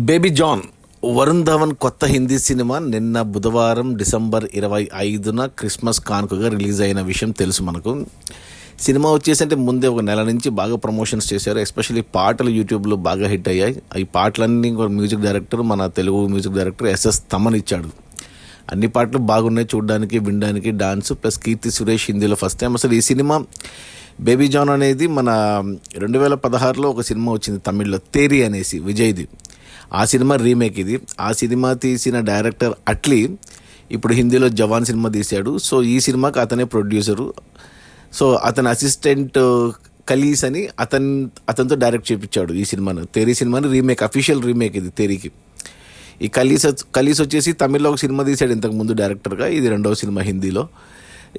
Baby John Varun Dhawan కొత్త Hindi cinema నిన్న బుధవారం డిసెంబర్ 25న క్రిస్మస్ కానుకగా రిలీజ్ అయిన విషయం తెలుసు మనకు. సినిమా వచ్చేసంటే ముందే ఒక నెల నుంచి బాగా ప్రమోషన్స్ చేశారు. ఎస్పెషల్లీ పాటలు యూట్యూబ్లో బాగా హిట్ అయ్యాయి. ఈ పాటలన్నీ మ్యూజిక్ డైరెక్టర్, మన తెలుగు మ్యూజిక్ డైరెక్టర్ ఎస్ఎస్ తమన్ ఇచ్చాడు. అన్ని పాటలు బాగున్నాయి చూడడానికి, వినడానికి. డాన్స్ ప్లస్ కీర్తి సురేష్ హిందీలో ఫస్ట్ టైం. అసలు ఈ సినిమా బేబీ జాన్ అనేది మన 2016లో ఒక సినిమా వచ్చింది తమిళ్లో, తేరి అనేసి, విజయ్ది. ఆ సినిమా రీమేక్ ఇది. ఆ సినిమా తీసిన డైరెక్టర్ అట్లీ ఇప్పుడు హిందీలో జవాన్ సినిమా తీశాడు. సో ఈ సినిమాకి అతనే ప్రొడ్యూసరు. సో అతని అసిస్టెంట్ కలీస్ అని అతనితో డైరెక్ట్ చేయించాడు ఈ సినిమాను. తేరీ సినిమాని రీమేక్, అఫీషియల్ రీమేక్ ఇది తేరీకి. ఈ కలీస్ వచ్చేసి తమిళ్లో ఒక సినిమా తీశాడు ఇంతకుముందు డైరెక్టర్గా. ఇది రెండవ సినిమా హిందీలో.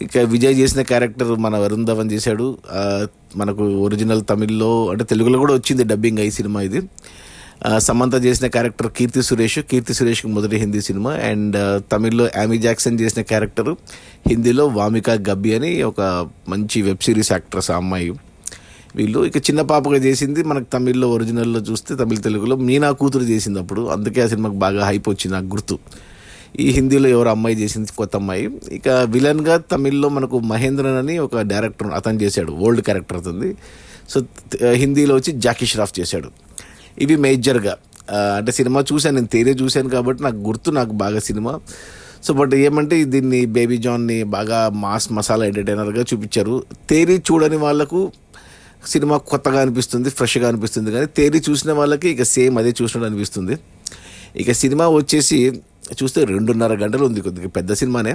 ఇక విజయ్ చేసిన క్యారెక్టర్ మన వరుణ్ ధవన్ చేశాడు. మనకు ఒరిజినల్ తమిళ్లో అంటే తెలుగులో కూడా వచ్చింది డబ్బింగ్ ఈ సినిమా ఇది. సమంత చేసిన క్యారెక్టర్ కీర్తి సురేష్కి మొదటి హిందీ సినిమా. అండ్ తమిళ్లో యామీ జాక్సన్ చేసిన క్యారెక్టర్ హిందీలో వామికా గబ్బి అని ఒక మంచి వెబ్ సిరీస్ యాక్ట్రెస్ ఆ అమ్మాయి. వీళ్ళు ఇక చిన్న పాపగా చేసింది మనకు తమిళ్లో ఒరిజినల్లో చూస్తే తెలుగులో మీనా కూతురు చేసింది అప్పుడు. అందుకే ఆ సినిమాకి బాగా హైప్ వచ్చింది, నాకు గుర్తు. ఈ హిందీలో ఎవరు అమ్మాయి చేసింది, కొత్త అమ్మాయి. ఇక విలన్గా తమిళ్లో మనకు మహేంద్రన్ అని ఒక డైరెక్టర్ అతను చేశాడు, ఓల్డ్ క్యారెక్టర్ అతనిది. సో హిందీలో వచ్చి జాకీ ష్రాఫ్ చేశాడు. ఇవి మేజర్గా అంటే సినిమా చూశాను, నేను తేరే చూశాను కాబట్టి నాకు గుర్తు, నాకు బాగా సినిమా. సో బట్ ఏమంటే దీన్ని బేబీ జాన్ని బాగా మాస్ మసాలా ఎంటర్టైనర్గా చూపించారు. తేరీ చూడని వాళ్ళకు సినిమా కొత్తగా అనిపిస్తుంది, ఫ్రెష్గా అనిపిస్తుంది. కానీ తేరీ చూసిన వాళ్ళకి ఇక సేమ్ అదే చూసినట్టు అనిపిస్తుంది. ఇక సినిమా వచ్చేసి చూస్తే 2.5 గంటలు ఉంది, కొద్దిగా పెద్ద సినిమానే.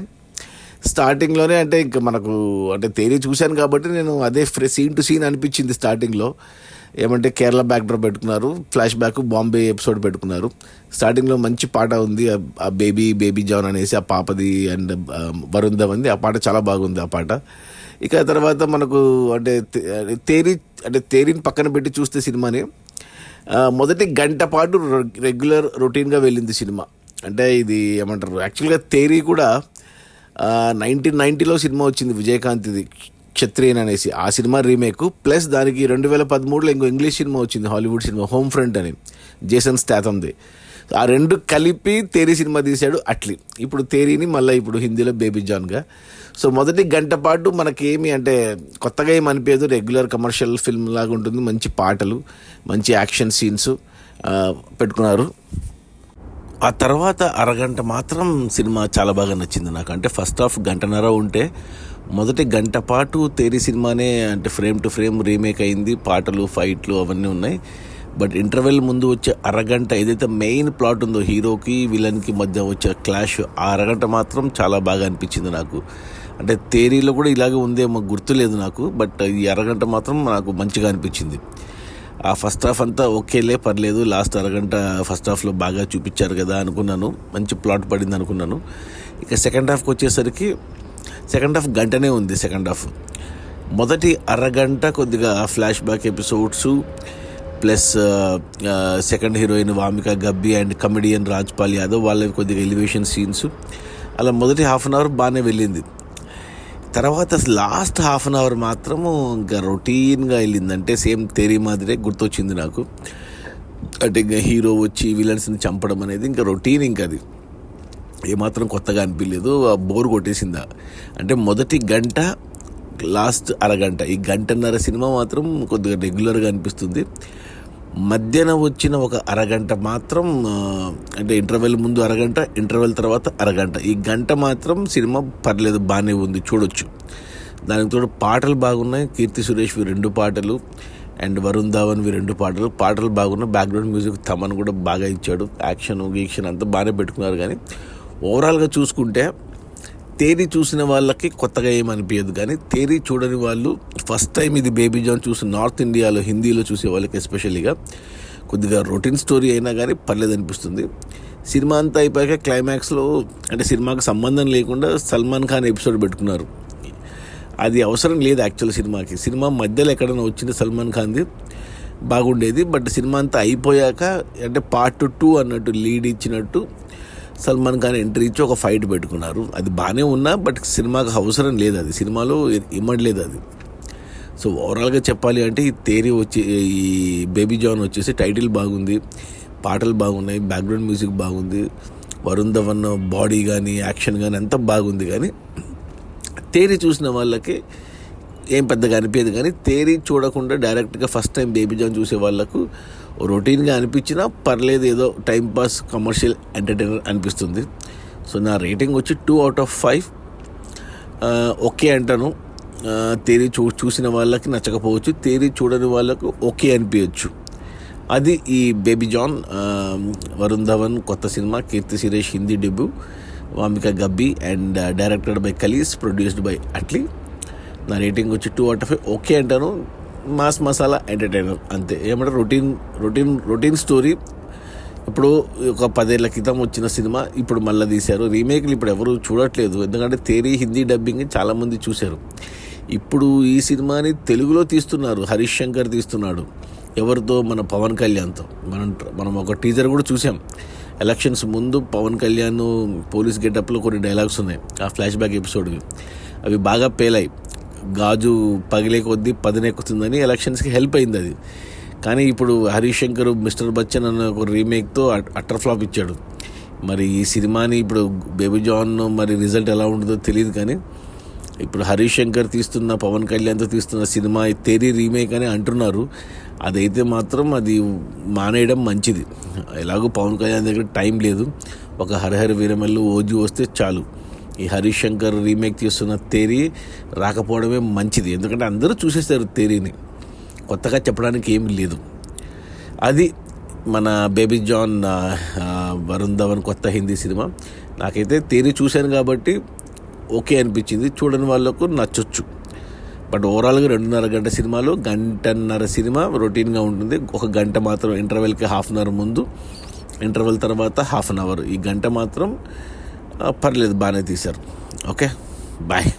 స్టార్టింగ్లోనే అంటే ఇంకా మనకు అంటే తేరీ చూశాను కాబట్టి నేను అదే సీన్ టు సీన్ అనిపించింది. స్టార్టింగ్లో ఏమంటే కేరళ బ్యాక్డ్రాప్ పెట్టుకున్నారు, ఫ్లాష్ బ్యాక్ బాంబే ఎపిసోడ్ పెట్టుకున్నారు. స్టార్టింగ్లో మంచి పాట ఉంది, ఆ బేబీ జాన్ అనేసి ఆ పాపది అండ్ వరుణ్ ధవన్ది. ఆ పాట చాలా బాగుంది ఆ పాట. ఇక తర్వాత మనకు అంటే తేరీని పక్కన పెట్టి చూస్తే సినిమాని మొదటి గంట పాటు రెగ్యులర్ రొటీన్గా వెళ్ళింది సినిమా. అంటే ఇది ఏమంటారు, యాక్చువల్గా తేరీ కూడా 1990లో సినిమా వచ్చింది విజయకాంత్ది, క్షత్రియన్ అనేసి. ఆ సినిమా రీమేక్ ప్లస్ దానికి 2013లో ఇంకో ఇంగ్లీష్ సినిమా వచ్చింది, హాలీవుడ్ సినిమా, హోమ్ ఫ్రంట్ అని, జేసన్ స్టాథమ్ది. ఆ రెండు కలిపి తేరీ సినిమా తీశాడు అట్లీ. ఇప్పుడు తేరీని మళ్ళీ ఇప్పుడు హిందీలో బేబీ జాన్గా. సో మొదటి గంట పాటు మనకేమి అంటే కొత్తగా ఏమి అనిపించదు, రెగ్యులర్ కమర్షియల్ ఫిల్మ్ లాగా ఉంటుంది. మంచి పాటలు, మంచి యాక్షన్ సీన్స్ పెట్టుకున్నారు. ఆ తర్వాత అరగంట మాత్రం సినిమా చాలా బాగా నచ్చింది నాకు. అంటే ఫస్ట్ హాఫ్ గంటన్నర ఉంటే మొదటి గంట పాటు తేరీ సినిమానే అంటే ఫ్రేమ్ టు ఫ్రేమ్ రీమేక్ అయింది. పాటలు, ఫైట్లు అవన్నీ ఉన్నాయి. బట్ ఇంటర్వెల్ ముందు వచ్చే అరగంట ఏదైతే మెయిన్ ప్లాట్ ఉందో, హీరోకి విలన్కి మధ్య వచ్చే క్లాష్, ఆ అరగంట మాత్రం చాలా బాగా అనిపించింది నాకు. అంటే తేరీలో కూడా ఇలాగే ఉందేమో గుర్తులేదు నాకు, బట్ ఈ అరగంట మాత్రం నాకు మంచిగా అనిపించింది. ఆ ఫస్ట్ హాఫ్ అంతా ఓకేలే, పర్లేదు. లాస్ట్ అరగంట ఫస్ట్ హాఫ్లో బాగా చూపించారు కదా అనుకున్నాను, మంచి ప్లాట్ పడింది అనుకున్నాను. ఇక సెకండ్ హాఫ్కి వచ్చేసరికి సెకండ్ హాఫ్ గంటనే ఉంది. సెకండ్ హాఫ్ మొదటి అరగంట కొద్దిగా flashback episodes plus second heroine Wamiqa Gabbi and comedian Rajpal Yadav వాళ్ళవి కొద్దిగా ఎలివేషన్ సీన్స్, అలా మొదటి హాఫ్ అన్ అవర్ బాగానే వెళ్ళింది. తర్వాత లాస్ట్ హాఫ్ అన్ అవర్ మాత్రము ఇంకా రొటీన్గా వెళ్ళిందంటే సేమ్ తేరీ మాదిరే గుర్తొచ్చింది నాకు. అంటే ఇంకా హీరో వచ్చి విలన్స్ని చంపడం అనేది ఇంకా రొటీన్, ఇంకా అది ఏమాత్రం కొత్తగా అనిపించలేదు, బోర్ కొట్టేసిందా. అంటే మొదటి గంట, లాస్ట్ అరగంట, ఈ గంటన్నర సినిమా మాత్రం కొద్దిగా రెగ్యులర్గా అనిపిస్తుంది. మధ్యాహ్నం వచ్చిన ఒక అరగంట మాత్రం అంటే ఇంటర్వెల్ ముందు అరగంట, ఇంటర్వెల్ తర్వాత అరగంట, ఈ గంట మాత్రం సినిమా పర్లేదు, బాగానే ఉంది, చూడొచ్చు. దానికి తోడు పాటలు బాగున్నాయి. కీర్తి సురేష్వి 2 పాటలు అండ్ వరుణ్ ధవన్వి 2 పాటలు బాగున్నాయి. బ్యాక్గ్రౌండ్ మ్యూజిక్ తమన్ కూడా బాగా ఇచ్చాడు. యాక్షన్ అంతా బాగానే పెట్టుకున్నారు. కానీ ఓవరాల్గా చూసుకుంటే తేరీ చూసిన వాళ్ళకి కొత్తగా ఏమనిపించదు. కానీ తేరీ చూడని వాళ్ళు ఫస్ట్ టైం ఇది బేబీ జాన్ చూసి నార్త్ ఇండియాలో హిందీలో చూసే వాళ్ళకి ఎస్పెషల్లీగా కొద్దిగా రొటీన్ స్టోరీ అయినా కానీ పర్లేదు అనిపిస్తుంది. సినిమా అంతా అయిపోయాక క్లైమాక్స్లో అంటే సినిమాకి సంబంధం లేకుండా సల్మాన్ ఖాన్ ఎపిసోడ్ పెట్టుకున్నారు. అది అవసరం లేదు యాక్చువల్ సినిమాకి. సినిమా మధ్యలో ఎక్కడైనా వచ్చింది సల్మాన్ ఖాన్ది బాగుండేది. బట్ సినిమా అంతా అయిపోయాక అంటే పార్ట్ 2 అన్నట్టు లీడ్ ఇచ్చినట్టు సల్మాన్ ఖాన్ ఎంట్రీ ఇచ్చి ఒక ఫైట్ పెట్టుకున్నారు. అది బాగానే ఉన్నా బట్ సినిమాకి అవసరం లేదు, అది సినిమాలో ఇమ్మడలేదు అది. సో ఓవరాల్గా చెప్పాలి అంటే ఈ తేరీ ఈ బేబీ జాన్ వచ్చేసి టైటిల్ బాగుంది, పాటలు బాగున్నాయి, బ్యాక్గ్రౌండ్ మ్యూజిక్ బాగుంది, వరుణ్ ధవన్ బాడీ కానీ యాక్షన్ కానీ అంతా బాగుంది. కానీ తేరి చూసిన వాళ్ళకి ఏం పెద్దగా అనిపించదు. కానీ తేరి చూడకుండా డైరెక్ట్గా ఫస్ట్ టైం బేబీ జాన్ చూసే వాళ్ళకు రొటీన్గా అనిపించినా పర్లేదు, ఏదో టైంపాస్ కమర్షియల్ ఎంటర్టైనర్ అనిపిస్తుంది. సో నా రేటింగ్ వచ్చి 2/5. ఓకే అంటాను. తేరి చూసిన వాళ్ళకి నచ్చకపోవచ్చు, తేరి చూడని వాళ్ళకు ఓకే అనిపించచ్చు. అది ఈ బేబీ జాన్, వరుణ్ ధవన్ కొత్త సినిమా, Keerthy Suresh Hindi debut, Wamiqa Gabbi and directed by Kalees, produced by Atlee. నా రేటింగ్ వచ్చి 2/5. ఓకే అంటాను. మాస్ మసాలా ఎంటర్టైనర్ అంతే. ఏమంటారు, రొటీన్ స్టోరీ. ఇప్పుడు ఒక 10 ఏళ్ల క్రితం వచ్చిన సినిమా ఇప్పుడు మళ్ళీ తీశారు. రీమేక్లు ఇప్పుడు ఎవరు చూడట్లేదు, ఎందుకంటే తేరీ హిందీ డబ్బింగ్ చాలామంది చూశారు. ఇప్పుడు ఈ సినిమాని తెలుగులో తీస్తున్నారు, హరీష్ శంకర్ తీస్తున్నాడు. ఎవరితో? మన పవన్ కళ్యాణ్తో. మనం ఒక టీజర్ కూడా చూసాం. ఎలక్షన్స్ ముందు పవన్ కళ్యాణ్ పోలీస్ గెటప్లో కొన్ని డైలాగ్స్ ఉన్నాయి ఆ ఫ్లాష్ బ్యాక్ ఎపిసోడ్వి. అవి బాగా పేలాయి. గాజు పగిలే కొద్దీ పదునెక్కుతుందని ఎలక్షన్స్కి హెల్ప్ అయింది అది. కానీ ఇప్పుడు హరీష్ శంకర్ మిస్టర్ బచ్చన్ అన్న ఒక రీమేక్తో అట్టర్ ఫ్లాప్ ఇచ్చాడు. మరి ఈ సినిమాని ఇప్పుడు బేబీ జాన్ మరి రిజల్ట్ ఎలా ఉంటుందో తెలియదు. కానీ ఇప్పుడు హరీష్ శంకర్ తీస్తున్న, పవన్ కళ్యాణ్తో తీస్తున్న సినిమా తేరీ రీమేక్ అని అంటున్నారు. అదైతే మాత్రం అది మానేయడం మంచిది. ఎలాగో పవన్ కళ్యాణ్ దగ్గర టైం లేదు. ఒక హరిహర వీరమల్లు, ఓజీ వస్తే చాలు. ఈ హరీష్ శంకర్ రీమేక్ తీస్తున్న తేరీ రాకపోవడమే మంచిది, ఎందుకంటే అందరూ చూసేస్తారు తేరీని. కొత్తగా చెప్పడానికి ఏమీ లేదు. అది మన బేబీ జాన్, వరుణ్ ధవన్ కొత్త హిందీ సినిమా. నాకైతే తేరీ చూశాను కాబట్టి ఓకే అనిపించింది. చూడని వాళ్ళకు నచ్చొచ్చు. బట్ ఓవరాల్గా 2.5 గంట సినిమాలో 1.5 గంట సినిమా రొటీన్గా ఉంటుంది. 1 గంట మాత్రం ఇంటర్వెల్కి ½ అన్ అవర్ ముందు, ఇంటర్వెల్ తర్వాత ½ అన్ అవర్. ఈ గంట మాత్రం పర్లేదు, బాగానే తీశారు. Okay, bye.